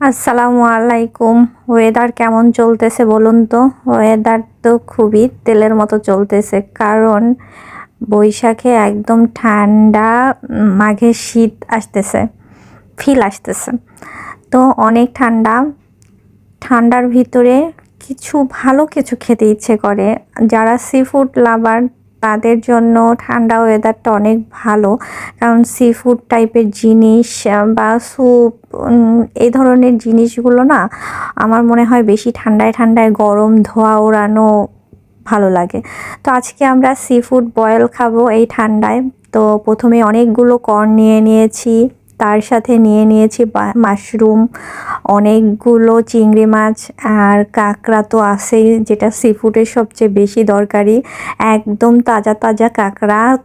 আসসালামু আলাইকুম। ওয়েদার কেমন চলতেছে বলুন তো? ওয়েদার তো খুবই তেলের মতো চলতেছে, কারণ বৈশাখে একদম ঠান্ডা, মাঘে শীত আসতেছে, ফিল আসতেছে। তো অনেক ঠান্ডা, ঠান্ডার ভিতরে ভালো কিছু খেতে ইচ্ছে করে। যারা সি ফুড লাভার তাদের জন্য ঠান্ডা ওয়েদারটা অনেক ভালো, কারণ সি ফুড টাইপের জিনিস বা স্যুপ, এই ধরনের জিনিসগুলো না আমার মনে হয় বেশি ঠান্ডায় ঠান্ডায় গরম ধোয়া ওড়ানো ভালো লাগে। তো আজকে আমরা সি ফুড বয়েল খাবো এই ঠান্ডায়। তো প্রথমে অনেকগুলো কর্ন নিয়ে নিয়েছি, তার সাথে নিয়ে নিয়েছি মাশরুম, অনেকগুলো চিংড়ি মাছ, আর কাঁকড়া তো আছেই, যেটা সি ফুডের সবচেয়ে বেশি দরকারি। একদম তাজা তাজা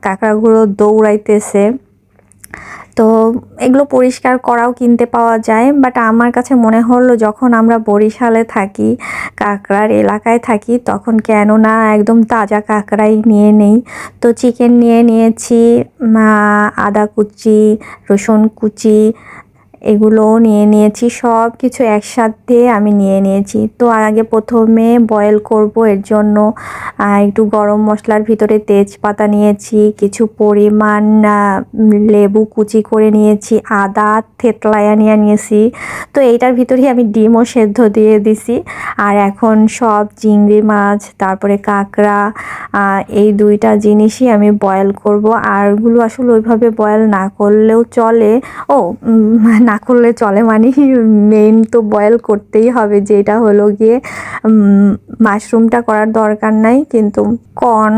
কাঁকড়াগুলো দৌড়াইতেছে। তো এগুলো পরিষ্কার করাও কিনতে পাওয়া যায়, বাট আমার কাছে মনে হলো যখন আমরা বরিশালে থাকি, কাঁকড়ার এলাকায় থাকি, তখন কেন না একদম তাজা কাঁকড়াই নিয়ে নেই। তো চিকেন নিয়ে নিয়েছি, আদা কুচি, রসুন কুচি, এগুলোও নিয়ে নিয়েছি, সব কিছু একসাথে আমি নিয়ে নিয়েছি। তো আগে প্রথমে বয়েল করব, এর জন্য একটু গরম মশলার ভিতরে তেজপাতা নিয়েছি, কিছু পরিমাণ লেবু কুচি করে নিয়েছি, আদা থেতলায়া নিয়েছি। তো এইটার ভিতরেই আমি ডিমও সেদ্ধ দিয়ে দিছি। আর এখন সব চিংড়ি মাছ, তারপরে কাঁকড়া, এই দুইটা জিনিসই আমি বয়েল করব। আরগুলো আসলে ওইভাবে বয়েল না করলেও চলে। না করলে চলে মানে মেইন তো বয়েল করতেই হবে, যেটা হলো গিয়ে মাশরুমটা করার দরকার নাই, কিন্তু কর্ন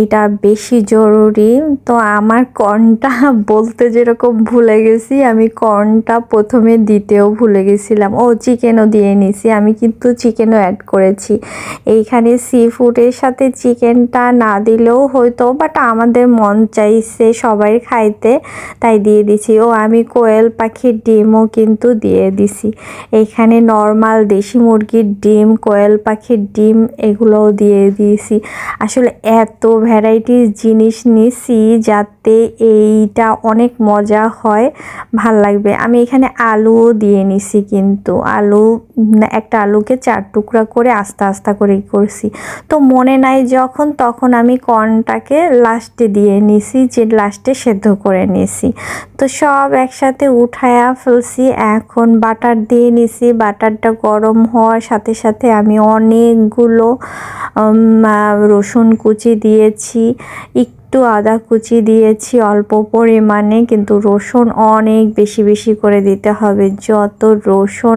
এটা বেশি জরুরি। তো আমার কর্নটা বলতে যেরকম ভুলে গেছি, আমি কর্নটা প্রথমে দিতেও ভুলে গেছিলাম। চিকেনও দিয়ে নিছি, আমি কিন্তু চিকেনও অ্যাড করেছি এইখানে। সি ফুডের সাথে চিকেনটা না দিলেও হয়তো, বাট আমাদের মন চাইছে সবাই খাইতে, তাই দিয়ে দিছি। আমি কোয়েল পাখির ডিমও কিন্তু দিয়ে দিছি এইখানে, নর্মাল দেশি মুরগির ডিম, কোয়েল পাখির ডিম, এগুলোও দিয়ে দিয়েছি। আসলে এত ভ্যারাইটিস জিনিস নিছি যাতে এইটা অনেক মজা হয়, ভাল লাগবে। আমি এখানে আলুও দিয়ে নিছি, কিন্তু একটা আলুকে 4 টুকরা করে আস্তে আস্তে করে করছি। তো মনে নাই যখন, তখন আমি কর্নটাকে লাস্টে দিয়ে নিছি, যে লাস্টে সেদ্ধ করে নিছি। তো সব একসাথে উঠায়া ফেলছি। এখন বাটার দিয়ে নিছি, বাটারটা গরম হওয়ার সাথে সাথে আমি অনেকগুলো রসুন কুচি দিয়েছি, একটু আদা কুচি দিয়েছি অল্প পরিমাণে, কিন্তু রসুন অনেক বেশি বেশি করে দিতে হবে। যত রসুন